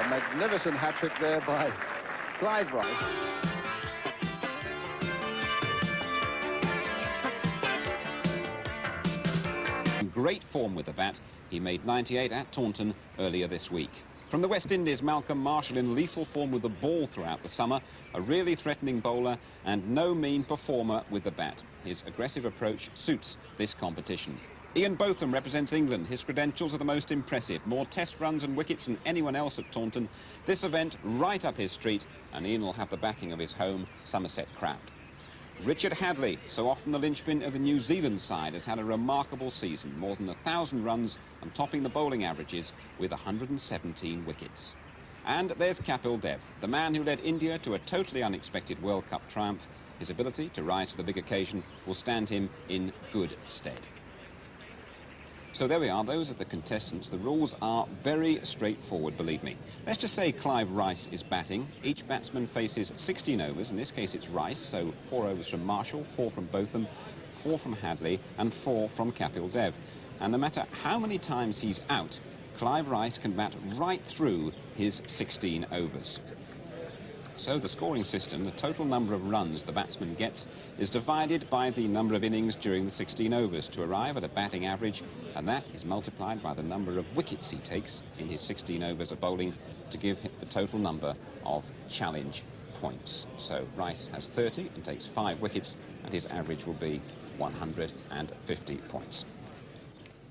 A magnificent hat-trick there by Clive Rice. In great form with the bat, he made 98 at Taunton earlier this week. From the West Indies, Malcolm Marshall in lethal form with the ball throughout the summer, a really threatening bowler and no mean performer with the bat. His aggressive approach suits this competition. Ian Botham represents England. His credentials are the most impressive. More test runs and wickets than anyone else at Taunton. This event right up his street, and Ian will have the backing of his home Somerset crowd. Richard Hadlee, so often the linchpin of the New Zealand side, has had a remarkable season. More than 1,000 runs and topping the bowling averages with 117 wickets. And there's Kapil Dev, the man who led India to a totally unexpected World Cup triumph. His ability to rise to the big occasion will stand him in good stead. So there we are, those are the contestants. The rules are very straightforward, believe me. Let's just say Clive Rice is batting. Each batsman faces 16 overs. In this case, it's Rice, so 4 overs from Marshall, 4 from Botham, 4 from Hadlee, and 4 from Kapil Dev. And no matter how many times he's out, Clive Rice can bat right through his 16 overs. So the scoring system, the total number of runs the batsman gets, is divided by the number of innings during the 16 overs to arrive at a batting average, and that is multiplied by the number of wickets he takes in his 16 overs of bowling to give the total number of challenge points. So Rice has 30 and takes 5 wickets, and his average will be 150 points.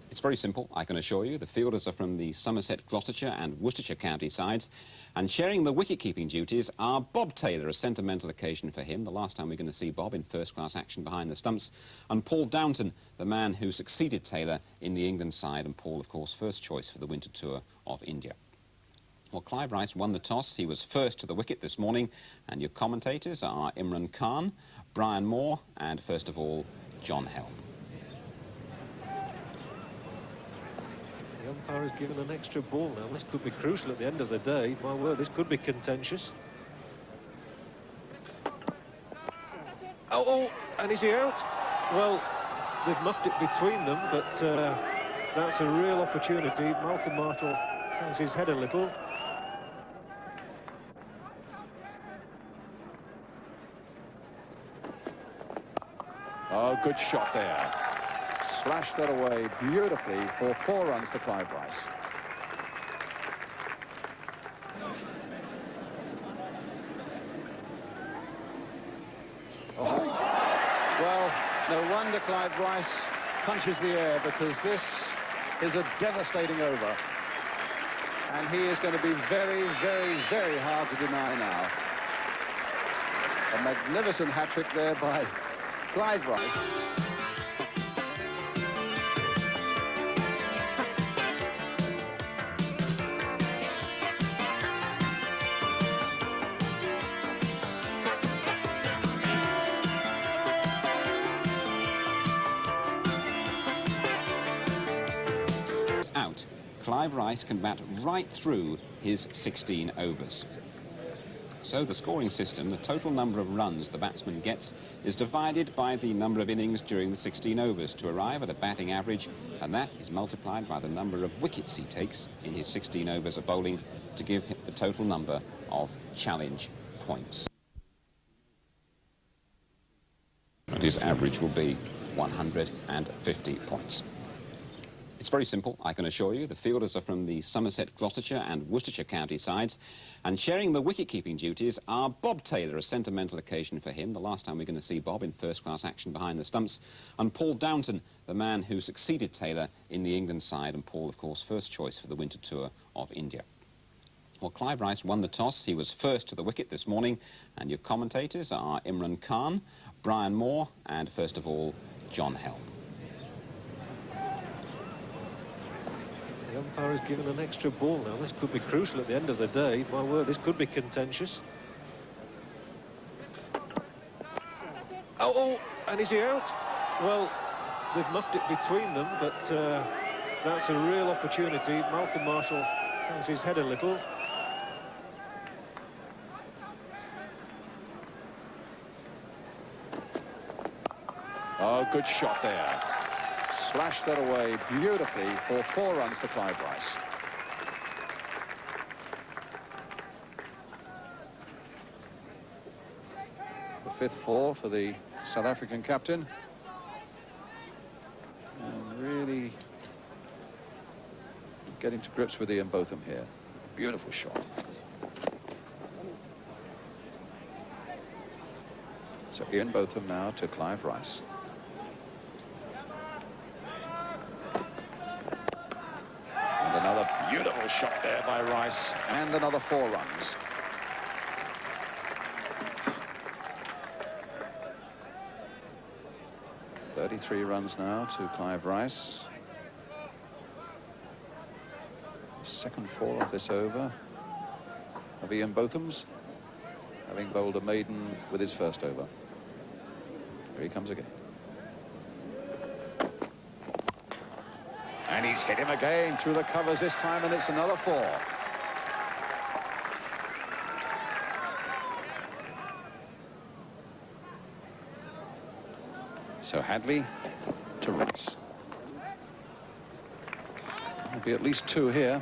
It's very simple, I can assure you. The fielders are from the Somerset, Gloucestershire and Worcestershire county sides, and sharing the wicket-keeping duties are Bob Taylor, a sentimental occasion for him, the last time we're going to see Bob in first-class action behind the stumps, and Paul Downton, the man who succeeded Taylor in the England side, and Paul, of course, first choice for the winter tour of India. Well, Clive Rice won the toss. He was first to the wicket this morning, and your commentators are Imran Khan, Brian Moore, and, first of all, John Helm. The umpire has given an extra ball now. This could be crucial at the end of the day. My word, this could be contentious. Oh, and is he out? Well, they've muffed it between them, but that's a real opportunity. Malcolm Marshall hangs his head a little. Oh, good shot there. Slashed that away beautifully for 4 runs to Clive Rice. Oh. Well, no wonder Clive Rice punches the air, because this is a devastating over. And he is going to be very, very, very hard to deny now. A magnificent hat-trick there by Clive Rice. Out, Clive Rice can bat right through his 16 overs. So the scoring system, the total number of runs the batsman gets, is divided by the number of innings during the 16 overs to arrive at a batting average, and that is multiplied by the number of wickets he takes in his 16 overs of bowling to give the total number of challenge points. And his average will be 150 points. It's very simple, I can assure you. The fielders are from the Somerset, Gloucestershire and Worcestershire county sides, and sharing the wicket-keeping duties are Bob Taylor, a sentimental occasion for him, the last time we're going to see Bob in first-class action behind the stumps, and Paul Downton, the man who succeeded Taylor in the England side, and Paul, of course, first choice for the winter tour of India. Well, Clive Rice won the toss. He was first to the wicket this morning, and your commentators are Imran Khan, Brian Moore, and, first of all, John Helm. The umpire has given an extra ball now. This could be crucial at the end of the day. My word, this could be contentious. Oh, and is he out? Well, they've muffed it between them, but that's a real opportunity. Malcolm Marshall hangs his head a little. Oh, good shot there. Slashed that away beautifully for 4 runs to Clive Rice. fifth four for the South African captain. And really getting to grips with Ian Botham here. Beautiful shot. So Ian Botham now to Clive Rice. And another beautiful shot there by Rice, and another 4 runs. .33 runs now to Clive Rice. Second 4 off this over of Ian Botham's, having bowled a maiden with his first over. Here he comes again. And he's hit him again through the covers this time, and it's another 4. So Hadlee to Rice. There'll be at least 2 here.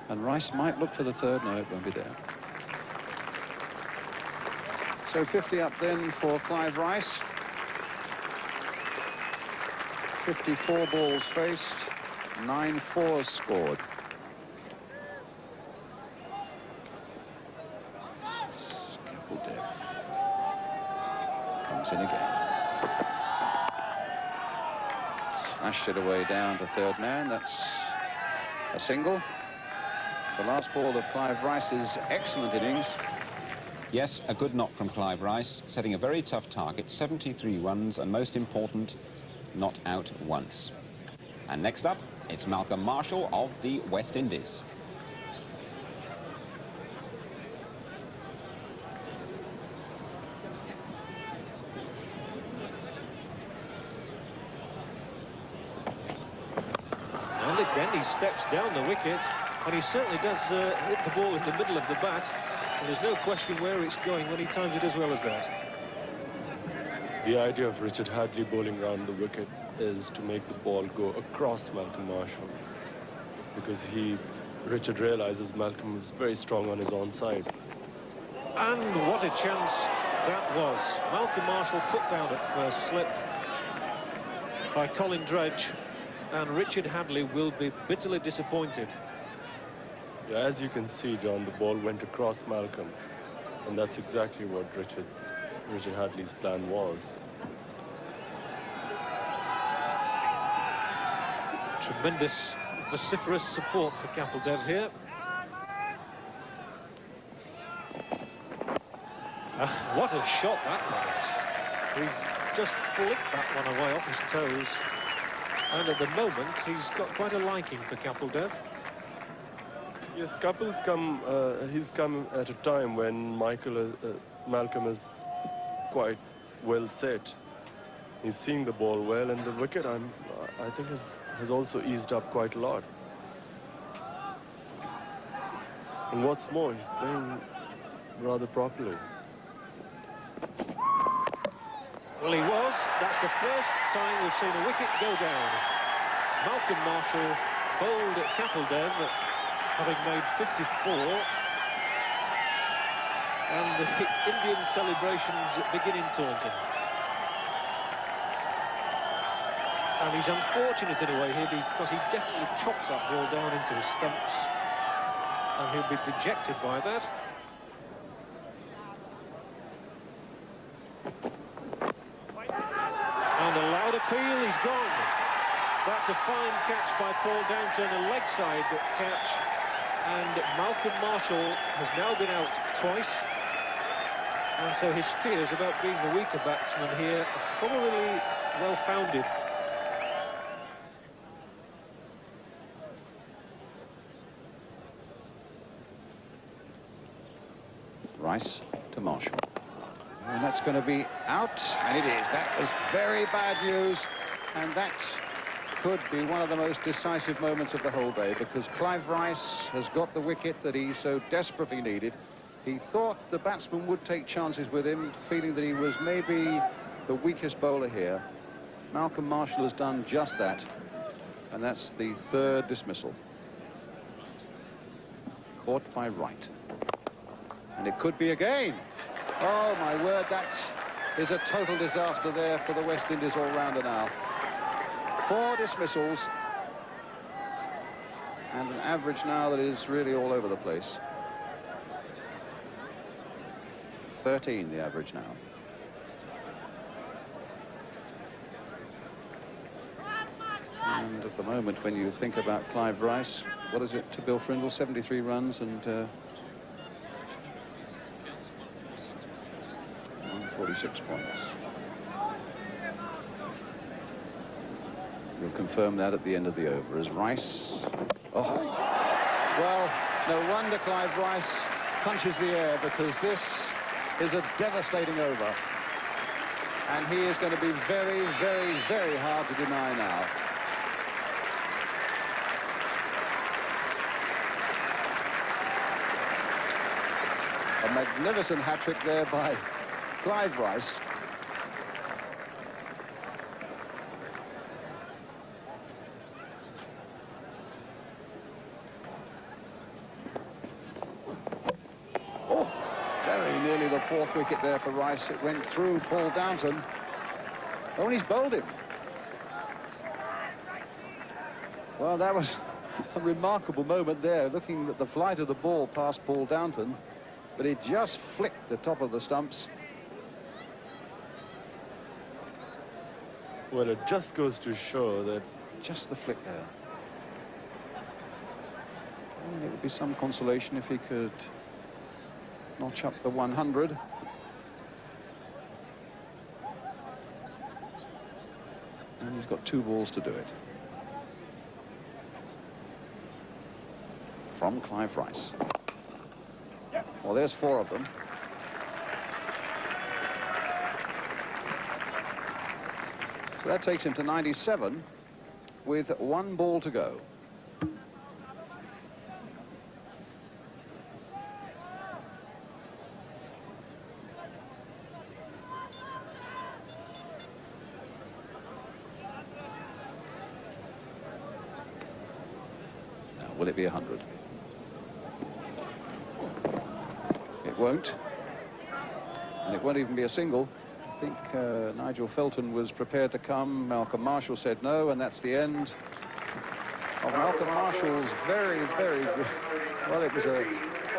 And Rice might look for the third. No, it won't be there. So 50 up then for Clive Rice. 54 balls faced, 9 fours scored. Kapil Dev comes in again. Smashed it away down to third man. That's a single. The last ball of Clive Rice's excellent innings. Yes, a good knock from Clive Rice, setting a very tough target, 73 runs, and most important, not out once. And next up, it's Malcolm Marshall of the West Indies. And again, he steps down the wicket, and he certainly does hit the ball in the middle of the bat. And there's no question where it's going when he times it as well as that. The idea of Richard Hadlee bowling round the wicket is to make the ball go across Malcolm Marshall, because Richard realizes Malcolm is very strong on his own side. And what a chance that was. Malcolm Marshall put down at first slip by Colin Dredge, and Richard Hadlee will be bitterly disappointed. Yeah, as you can see, John, the ball went across Malcolm, and that's exactly what Richard Hadlee's plan was. Tremendous vociferous support for Kapil Dev here. What a shot that was. He's just flicked that one away off his toes. And at the moment, he's got quite a liking for Kapil Dev. Yes, he's come at a time when Malcolm is quite well set. He's seeing the ball well, and the wicket, I think, has also eased up quite a lot. And what's more, he's playing rather properly. Well, he was. That's the first time we've seen a wicket go down. Malcolm Marshall bowled at Kapil Dev, having made 54. And the Indian celebrations begin in Taunton. And he's unfortunate in a way here because he definitely chops that ball down into his stumps. And he'll be dejected by that. And a loud appeal, he's gone. That's a fine catch by Paul Downton, a leg side catch. And Malcolm Marshall has now been out twice. And so his fears about being the weaker batsman here are probably well-founded. Rice to Marshall. And that's going to be out, and it is. That was very bad news, and that could be one of the most decisive moments of the whole day, because Clive Rice has got the wicket that he so desperately needed. He thought the batsman would take chances with him, feeling that he was maybe the weakest bowler here. Malcolm Marshall has done just that, and that's the third dismissal. Caught by Wright. And it could be again. Oh, my word, that is a total disaster there for the West Indies all-rounder now. 4 dismissals. And an average now that is really all over the place. 13, the average now. And at the moment, when you think about Clive Rice, what is it to Bill Frindle? 73 runs and 146 points. We'll confirm that at the end of the over as Rice. Oh, well, no wonder Clive Rice punches the air, because this is a devastating over. And he is going to be very, very, very hard to deny now. A magnificent hat-trick there by Clive Rice. Oh, very nearly the 4th wicket there for Rice. It went through Paul Downton. Oh, and he's bowled him. Well, that was a remarkable moment there, looking at the flight of the ball past Paul Downton. But it just flicked the top of the stumps. Well, it just goes to show that... Just the flick there. And it would be some consolation if he could notch up the 100. And he's got 2 balls to do it. From Clive Rice. Well, there's 4 of them. So that takes him to 97 with 1 ball to go. Now, will it be 100? It won't, and it won't even be a single. I think Nigel Felton was prepared to come. Malcolm Marshall said no, and that's the end of Malcolm Marshall's very, very good. Well, it was a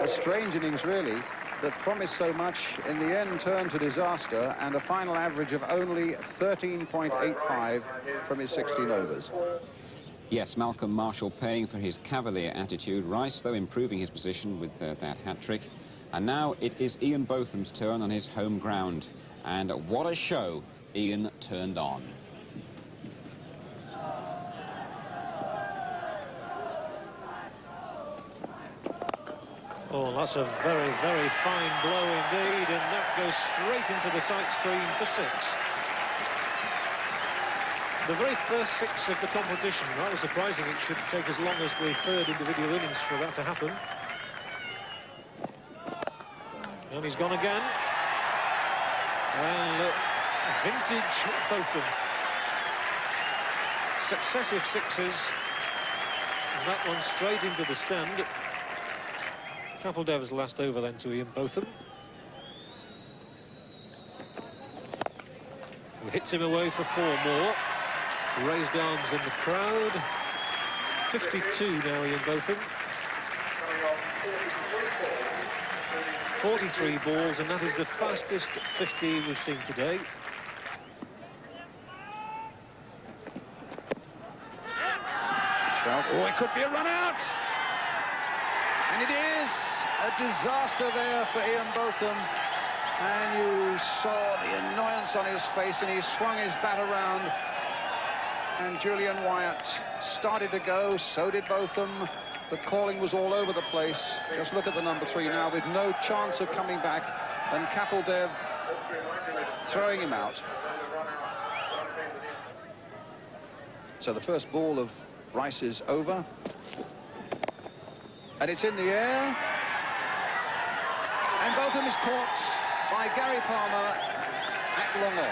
strange innings, really, that promised so much, in the end turned to disaster, and a final average of only 13.85 from his 16 overs. Yes, Malcolm Marshall paying for his cavalier attitude. Rice, though, improving his position with that hat-trick. And now it is Ian Botham's turn on his home ground. And what a show Ian turned on. Oh, that's a very, very fine blow indeed, and that goes straight into the sight screen for 6. The very first 6 of the competition. Rather surprising it should take as long as the 3rd individual innings for that to happen. And he's gone again. And vintage Botham. Successive 6s. And that one straight into the stand. Kapil Dev's last over then to Ian Botham. Who hits him away for 4 more. Raised arms in the crowd. 52 now, Ian Botham. 43 balls, and that is the fastest 50 we've seen today. Shout. Oh, it could be a run out. And it is a disaster there for Ian Botham. And you saw the annoyance on his face, and he swung his bat around. And Julian Wyatt started to go, so did Botham. The calling was all over the place. Just look at the number 3 now with no chance of coming back. And Kapil Dev throwing him out. So the first ball of Rice is over. And it's in the air. And Botham is caught by Gary Palmer at long on.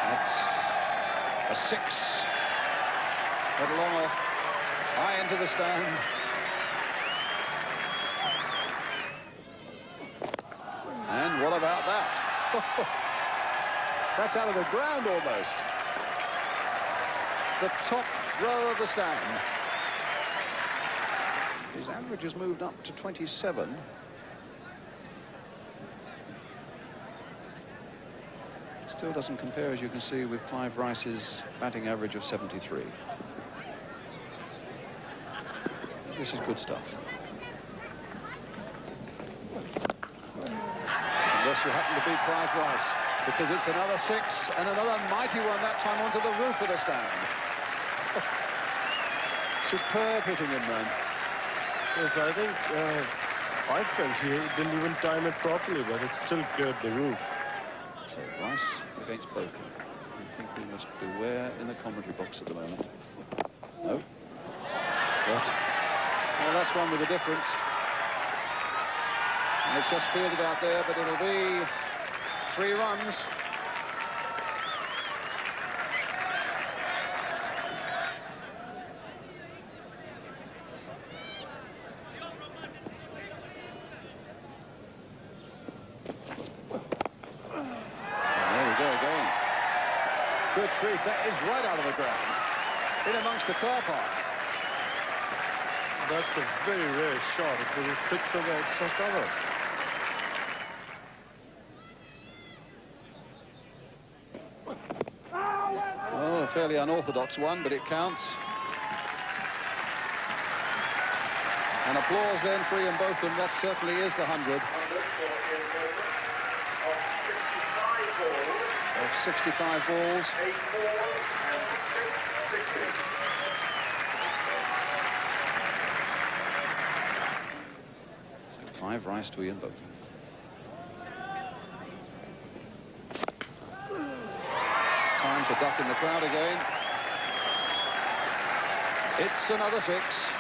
That's a 6. But long off, high into the stand. And what about that? That's out of the ground almost. The top row of the stand. His average has moved up to 27. Still doesn't compare, as you can see, with Clive Rice's batting average of 73. This is good stuff. Unless you happen to beat Clive Rice, because it's another 6 and another mighty one, that time onto the roof of the stand. Superb hitting in man. Yes, I think I felt he didn't even time it properly, but it still cleared the roof. So Rice against Botham. I think we must beware in the commentary box at the moment. No. But, well, that's one with a difference. And it's just fielded out there, but it'll be 3 runs. Good creep, that is right out of the ground, in amongst the car park. That's a very rare shot. It was a 6 over extra cover. Oh, a fairly unorthodox one, but it counts. And applause then for Ian Botham. That certainly is the 100. Of 65 balls. So Clive Rice to Ian Botham. Time to duck in the crowd again. It's another 6.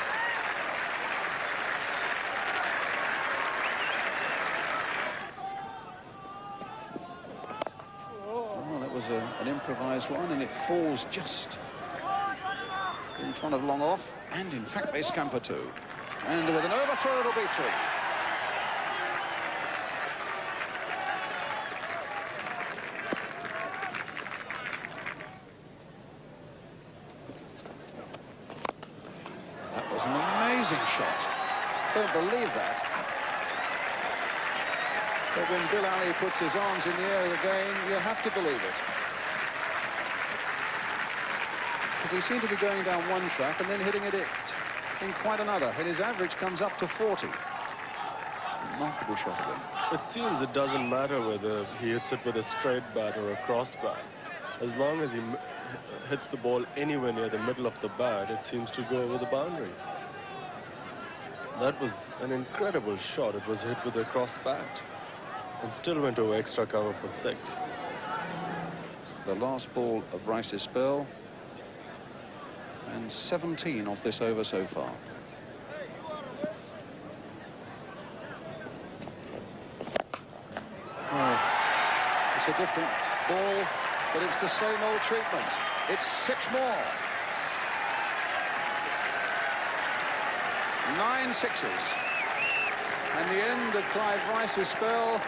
An improvised one, and it falls just in front of long off, and in fact they scamper 2, and with an overthrow it'll be 3. That was an amazing shot. Don't believe that. But when Bill Alley puts his arms in the air again, you have to believe it. Because he seemed to be going down one track and then hitting it in quite another, and his average comes up to 40. Remarkable shot again. It seems it doesn't matter whether he hits it with a straight bat or a cross bat. As long as he hits the ball anywhere near the middle of the bat, it seems to go over the boundary. That was an incredible shot. It was hit with a cross bat and still went over extra cover for 6. The last ball of Rice's spell, and 17 off this over so far. Oh, it's a different ball, but it's the same old treatment. It's 6 more. 9 sixes. And the end of Clive Rice's spell,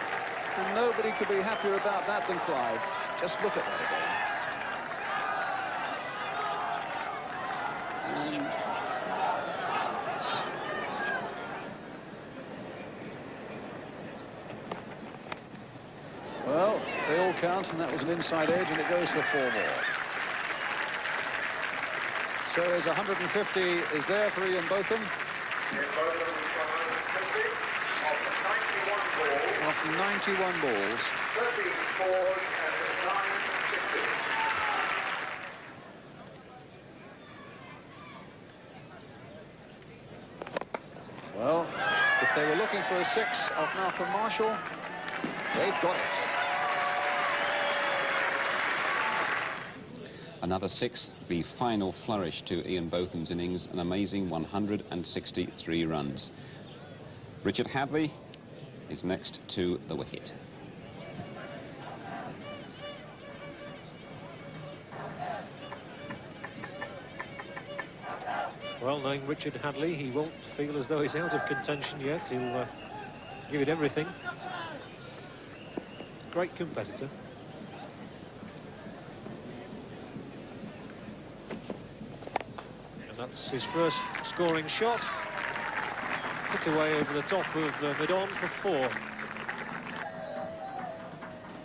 and nobody could be happier about that than Clive. Just look at that again. Well, they all count, and that was an inside edge, and it goes for 4 more. So his 150 is there for Ian Botham. Of 91 balls. 13 fours and 9 sixes. Well, if they were looking for a 6 off Malcolm Marshall, they've got it. Another 6, the final flourish to Ian Botham's innings, an amazing 163 runs. Richard Hadlee is next to the wicket. Well, knowing Richard Hadlee, he won't feel as though he's out of contention yet. He'll give it everything. Great competitor. And that's his first scoring shot. Hit away over the top of mid-on for 4.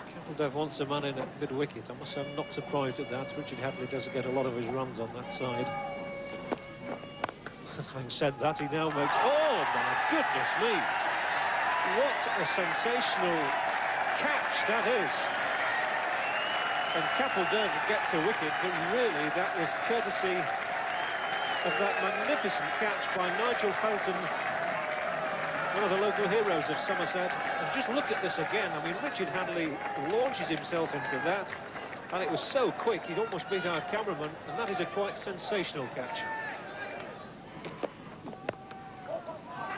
Kapil Dev wants a man in at mid-wicket. I must say I'm not surprised at that. Richard Hadlee does get a lot of his runs on that side. Having said that, he now makes... Oh, my goodness me! What a sensational catch that is. And Kapil Dev gets a wicket, but really that was courtesy of that magnificent catch by Nigel Felton, one of the local heroes of Somerset. And just look at this again. I mean, Richard Hadlee launches himself into that, and it was so quick, he'd almost beat our cameraman, and that is a quite sensational catch.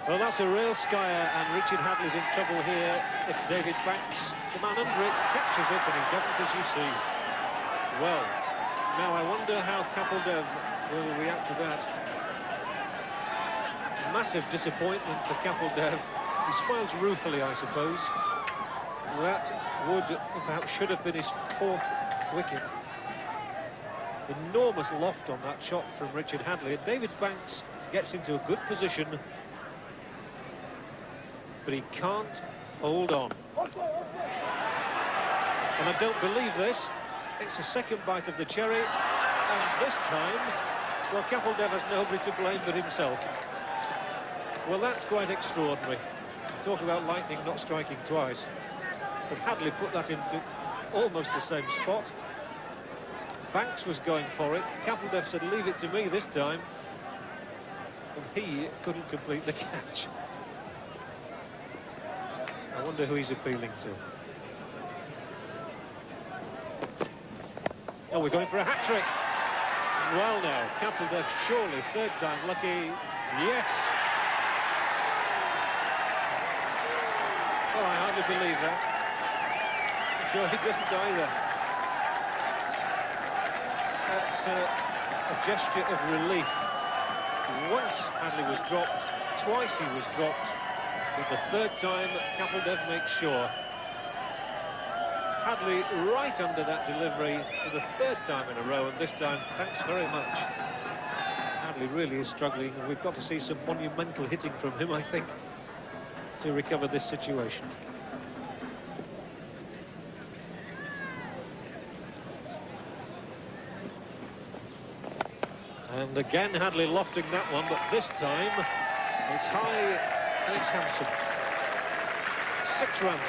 Well, that's a real skyer, and Richard Hadley's in trouble here if David Banks, the man under it, catches it, and he doesn't, as you see. Well, now I wonder how Kapil Dev will react to that. Massive disappointment for Kapil Dev. He smiles ruefully, I suppose. That would, perhaps should have been his 4th wicket. Enormous loft on that shot from Richard Hadlee. David Banks gets into a good position, but he can't hold on. And I don't believe this. It's a second bite of the cherry, and this time, well, Kapil Dev has nobody to blame but himself. Well, that's quite extraordinary. Talk about lightning not striking twice. But Hadlee put that into almost the same spot. Banks was going for it. Kapil Dev said, leave it to me this time. And he couldn't complete the catch. I wonder who he's appealing to. Oh, we're going for a hat-trick. Well, now, Kapil Dev surely 3rd time lucky. Yes. Oh, I hardly believe that. I'm sure he doesn't either. That's a gesture of relief. Once Hadlee was dropped, twice he was dropped. But the 3rd time, Kapil Dev makes sure. Hadlee right under that delivery for the 3rd time in a row, and this time, thanks very much. Hadlee really is struggling, and we've got to see some monumental hitting from him, I think, to recover this situation. And again, Hadlee lofting that one, but this time, it's high and it's handsome. 6 runs.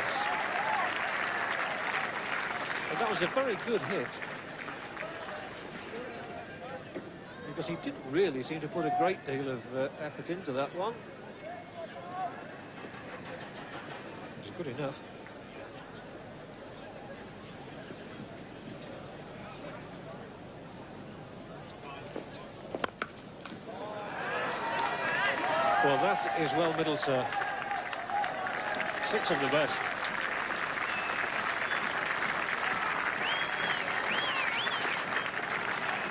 And that was a very good hit. Because he didn't really seem to put a great deal of effort into that one. It's good enough. Well, that is well middle, sir. 6 of the best.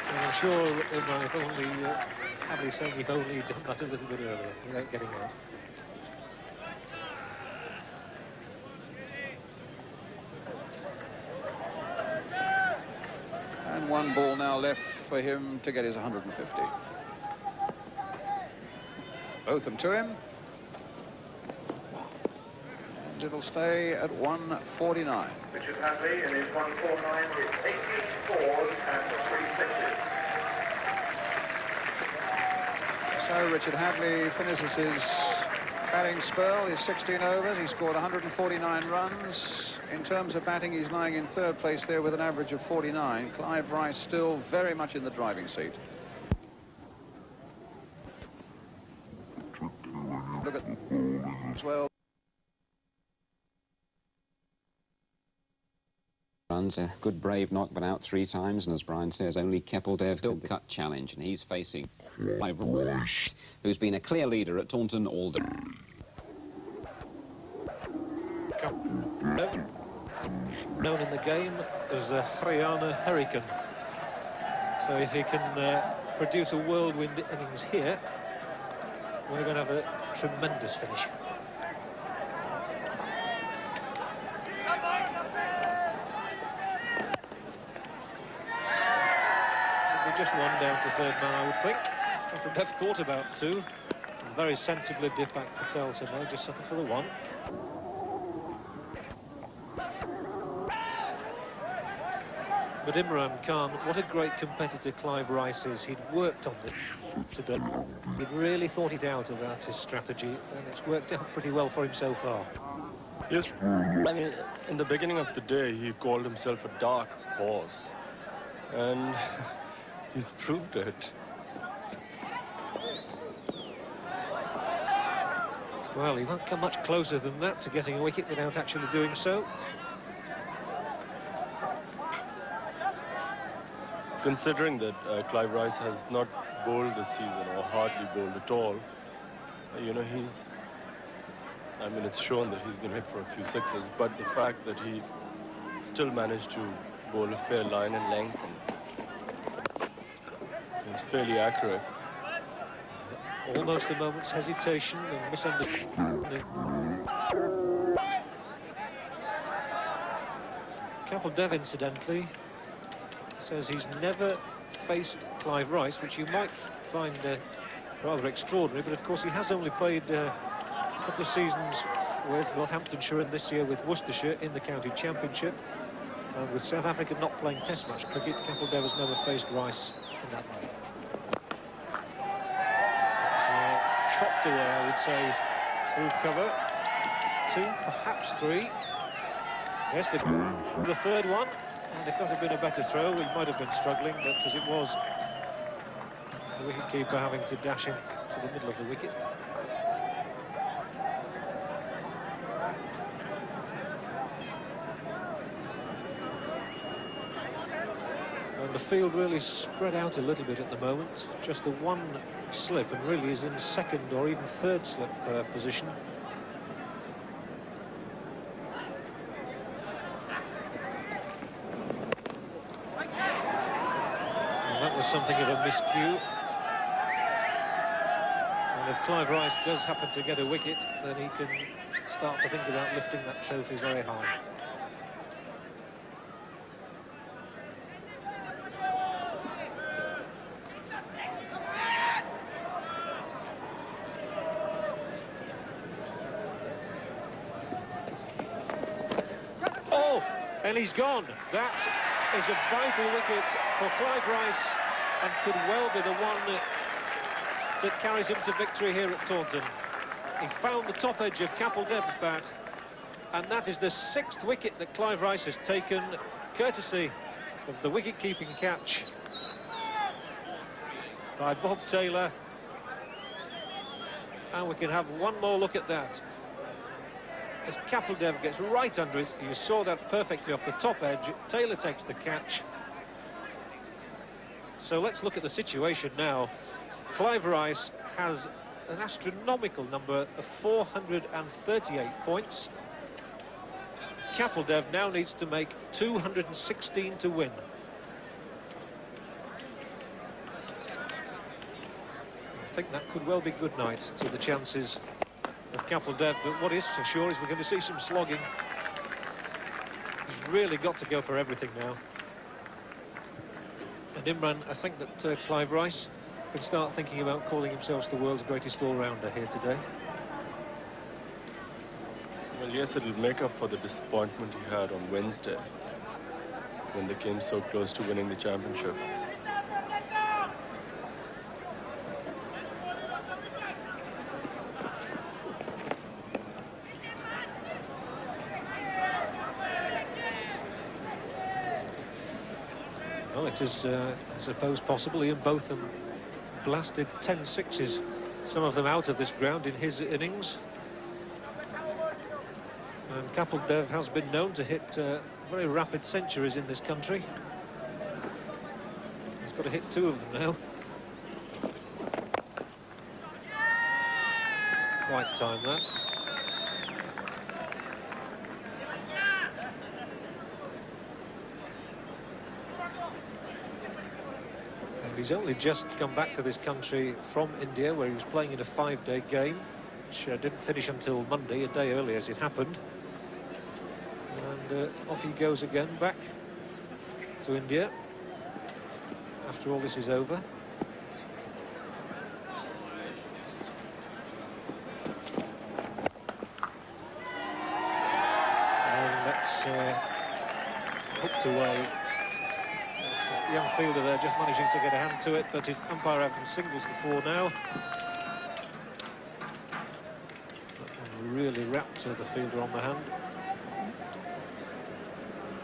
And I'm sure, Imran, if only Hadlee saying if only he'd done that a little bit earlier without getting out. And 1 ball now left for him to get his 150. Botham to him. And it'll stay at 149. Richard Hadlee in his 149 with 18 fours and 3 sixes. So Richard Hadlee finishes his batting spell, his 16 overs. He scored 149 runs. In terms of batting, he's lying in 3rd place there with an average of 49. Clive Rice still very much in the driving seat. Look at as well. Runs a good brave knock, but out 3 times, and as Brian says, only Kapil Dev still cut challenge, and he's facing Clive Rice, who's been a clear leader at Taunton all day. Known in the game as the Haryana Hurricane. So if he can produce a whirlwind innings here, we're going to have a tremendous finish. It'll be just one down to third man, I would think. Kapil Dev thought about two. And very sensibly Deepak Patel said no, just settle for the one. But Imran Khan, what a great competitor Clive Rice is. He'd worked on it today. He'd really thought it out about his strategy, and it's worked out pretty well for him so far. Yes, I mean, in the beginning of the day, he called himself a dark horse, and he's proved it. Well, he won't come much closer than that to getting a wicket without actually doing so. Considering that Clive Rice has not bowled this season, or hardly bowled at all, you know, I mean, it's shown that he's been hit for a few sixes, but the fact that he still managed to bowl a fair line and length, and he's fairly accurate. Almost a moment's hesitation and misunderstanding. Kapil Dev, incidentally, says he's never faced Clive Rice, which you might find rather extraordinary, but of course he has only played a couple of seasons with Northamptonshire and this year with Worcestershire in the county championship. And with South Africa not playing test match cricket, Kapil Dev has never faced Rice in that way. Chopped away, I would say, through cover. Two, perhaps three. Yes, the third one. And if that had been a better throw, he might have been struggling, but as it was, the wicketkeeper having to dash him to the middle of the wicket. And the field really spread out a little bit at the moment. Just the one slip, and really is in second or even third slip position. Something of a miscue, and if Clive Rice does happen to get a wicket, then he can start to think about lifting that trophy very high. Oh, and he's gone. That is a vital wicket for Clive Rice, and could well be the one that carries him to victory here at Taunton. He found the top edge of Kapil Dev's bat, and that is the 6th wicket that Clive Rice has taken, courtesy of the wicket-keeping catch by Bob Taylor. And we can have one more look at that. As Kapil Dev gets right under it, you saw that perfectly off the top edge. Taylor takes the catch. So let's look at the situation now. Clive Rice has an astronomical number of 438 points. Kapil Dev now needs to make 216 to win. I think that could well be good night to the chances of Kapil Dev, but what is for sure is we're going to see some slogging. He's really got to go for everything now. And Imran, I think that Clive Rice can start thinking about calling himself the world's greatest all-rounder here today. Well, yes, it'll make up for the disappointment he had on Wednesday when they came so close to winning the championship. Well, it is, I suppose, possible. Ian Botham blasted 10 sixes, some of them out of this ground in his innings. And Kapil Dev has been known to hit very rapid centuries in this country. He's got to hit 2 of them now. Quite time that. He's only just come back to this country from India, where he was playing in a 5-day game, which didn't finish until Monday, a day early as it happened. And off he goes again, back to India, after all this is over. And that's hooked away. The young fielder there just managing to get a hand to it, but umpire Evans singles the 4 now. That one really wrapped the fielder on the hand.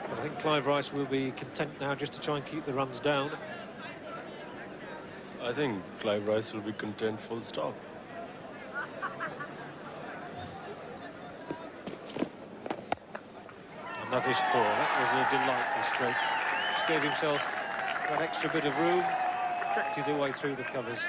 But I think Clive Rice will be content now just to try and keep the runs down. I think Clive Rice will be content, full stop. And that is 4. That was a delightful stroke. Just gave himself that extra bit of room, cracked his way through the covers.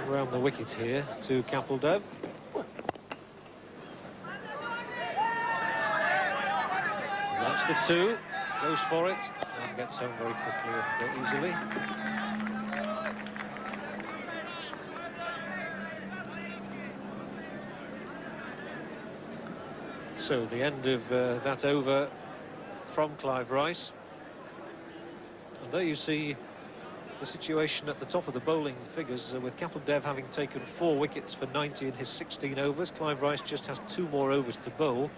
Around the wicket here to Kapil Dev. That's the 2, goes for it, and gets home very quickly and easily. So the end of that over from Clive Rice. And there you see the situation at the top of the bowling figures, with Kapil Dev having taken 4 wickets for 90 in his 16 overs. Clive Rice just has 2 more overs to bowl.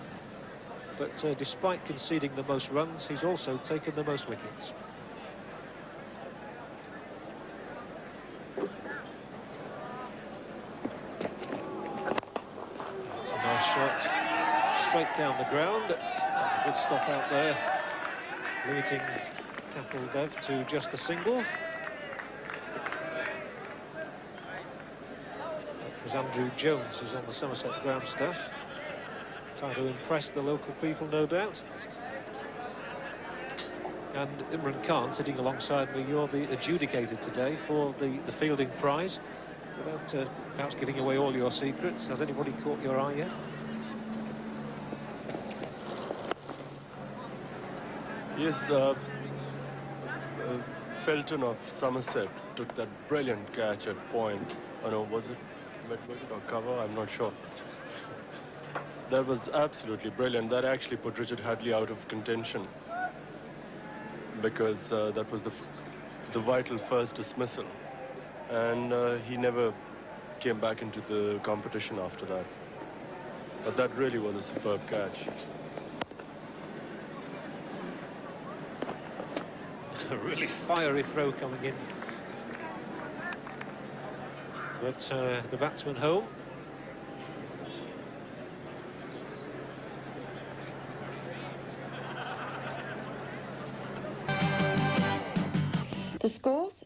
But despite conceding the most runs, he's also taken the most wickets. That's a nice shot, straight down the ground. A good stop out there, limiting Kapil Dev to just a single. That was Andrew Jones, who's on the Somerset ground staff. Trying to impress the local people, no doubt. And Imran Khan, sitting alongside me, you're the adjudicator today for the fielding prize. Without perhaps giving away all your secrets, has anybody caught your eye yet? Yes, Felton of Somerset took that brilliant catch at point. Oh no, was it mid-wicket or cover? I'm not sure. That was absolutely brilliant. That actually put Richard Hadlee out of contention, because that was the vital first dismissal, and he never came back into the competition after that. But that really was a superb catch. A really fiery throw coming in, but the batsman home. The scores